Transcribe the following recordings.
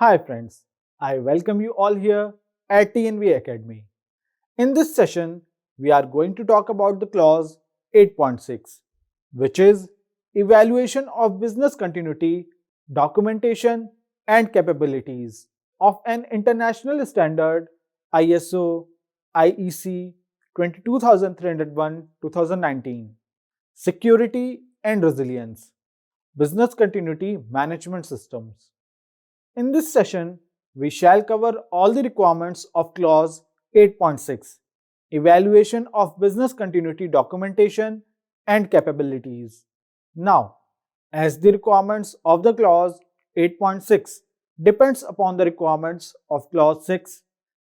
Hi friends, I welcome you all here at TNV Academy. In this session, we are going to talk about the clause 8.6, which is evaluation of business continuity, documentation and capabilities of an international standard ISO IEC 22301-2019, security and resilience, business continuity management systems. In this session, we shall cover all the requirements of Clause 8.6, Evaluation of Business Continuity Documentation and Capabilities. Now, as the requirements of the Clause 8.6 depends upon the requirements of Clause 6,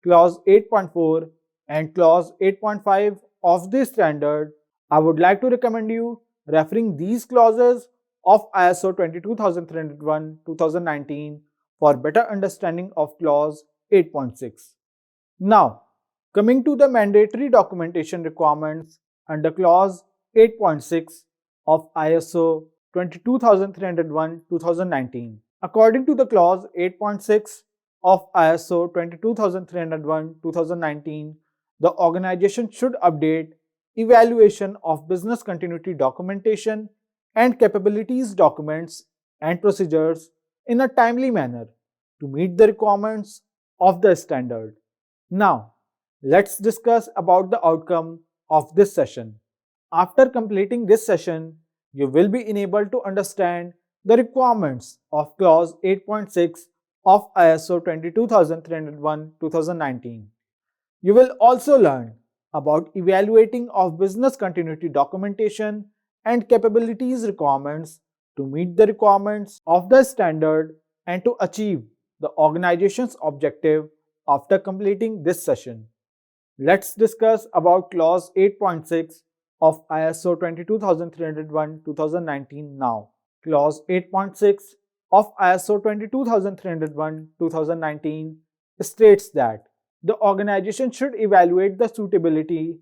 Clause 8.4 and Clause 8.5 of the standard, I would like to recommend you referring these clauses of ISO 22301-2019 for better understanding of clause 8.6. Now, coming to the mandatory documentation requirements under clause 8.6 of ISO 22301-2019. According to the clause 8.6 of ISO 22301-2019, the organization should update evaluation of business continuity documentation and capabilities documents and procedures in a timely manner to meet the requirements of the standard. Now, let's discuss about the outcome of this session. After completing this session, you will be enabled to understand the requirements of clause 8.6 of ISO 22301-2019. You will also learn about evaluating of business continuity documentation and capabilities requirements to meet the requirements of the standard and to achieve the organization's objective after completing this session. Let's discuss about clause 8.6 of ISO 22301-2019 now. Clause 8.6 of ISO 22301-2019 states that the organization should evaluate the suitability,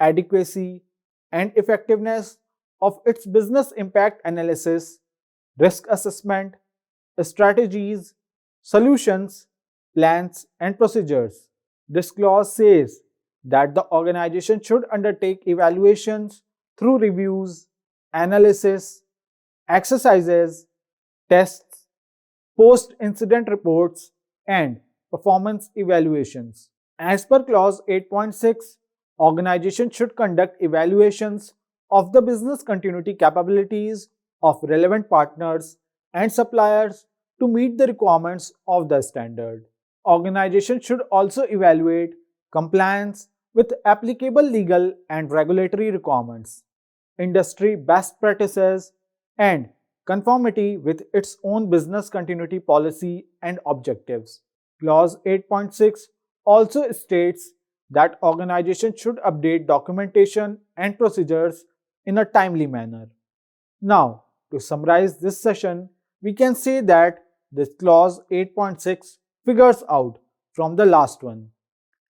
adequacy, and effectiveness of its business impact analysis, risk assessment, strategies, solutions, plans, and procedures. This clause says that the organization should undertake evaluations through reviews, analysis, exercises, tests, post-incident reports, and performance evaluations. As per clause 8.6, organizations should conduct evaluations of the business continuity capabilities of relevant partners and suppliers to meet the requirements of the standard. Organizations should also evaluate compliance with applicable legal and regulatory requirements, industry best practices, and conformity with its own business continuity policy and objectives. Clause 8.6 also states that organizations should update documentation and procedures in a timely manner. Now, to summarize this session, we can say that this clause 8.6 figures out from the last one,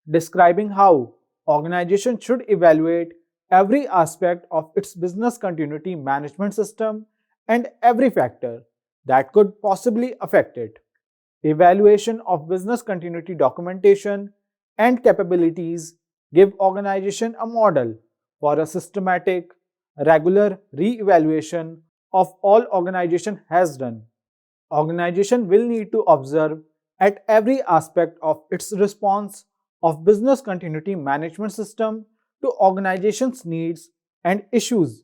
describing how organizations should evaluate every aspect of its business continuity management system and every factor that could possibly affect it. Evaluation of business continuity documentation and capabilities give organization a model for a systematic, regular re-evaluation of all organization has done. Organization will need to observe at every aspect of its response of business continuity management system to organization's needs and issues,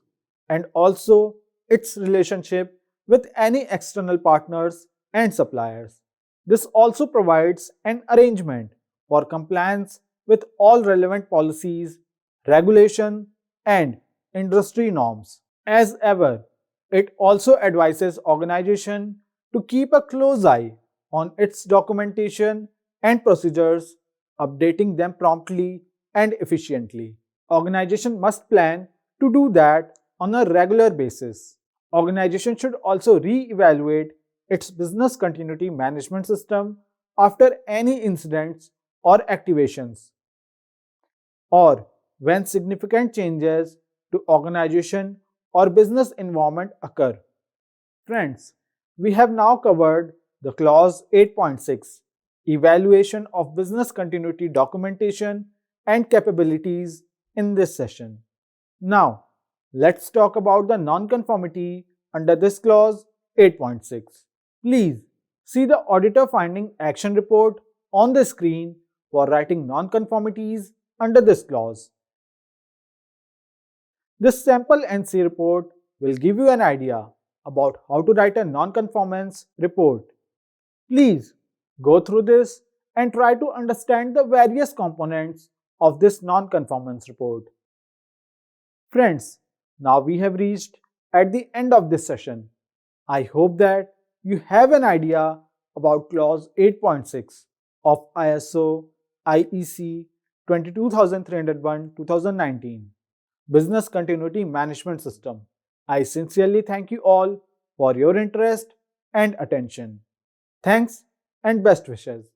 and also its relationship with any external partners and suppliers. This also provides an arrangement for compliance with all relevant policies, regulation, and industry norms. As ever, it also advises organization to keep a close eye on its documentation and procedures, updating them promptly and efficiently. Organization must plan to do that on a regular basis. Organization should also re-evaluate its business continuity management system after any incidents or activations, or when significant changes to organization or business environment occur. Friends, we have now covered the clause 8.6, evaluation of business continuity documentation and capabilities in this session. Now, let's talk about the non-conformity under this clause 8.6. Please see the auditor finding action report on the screen for writing non-conformities under this clause. This sample NC report will give you an idea about how to write a non-conformance report. Please go through this and try to understand the various components of this non-conformance report. Friends, now we have reached at the end of this session. I hope that you have an idea about clause 8.6 of ISO IEC 22301-2019 Business Continuity Management System. I sincerely thank you all for your interest and attention. Thanks and best wishes.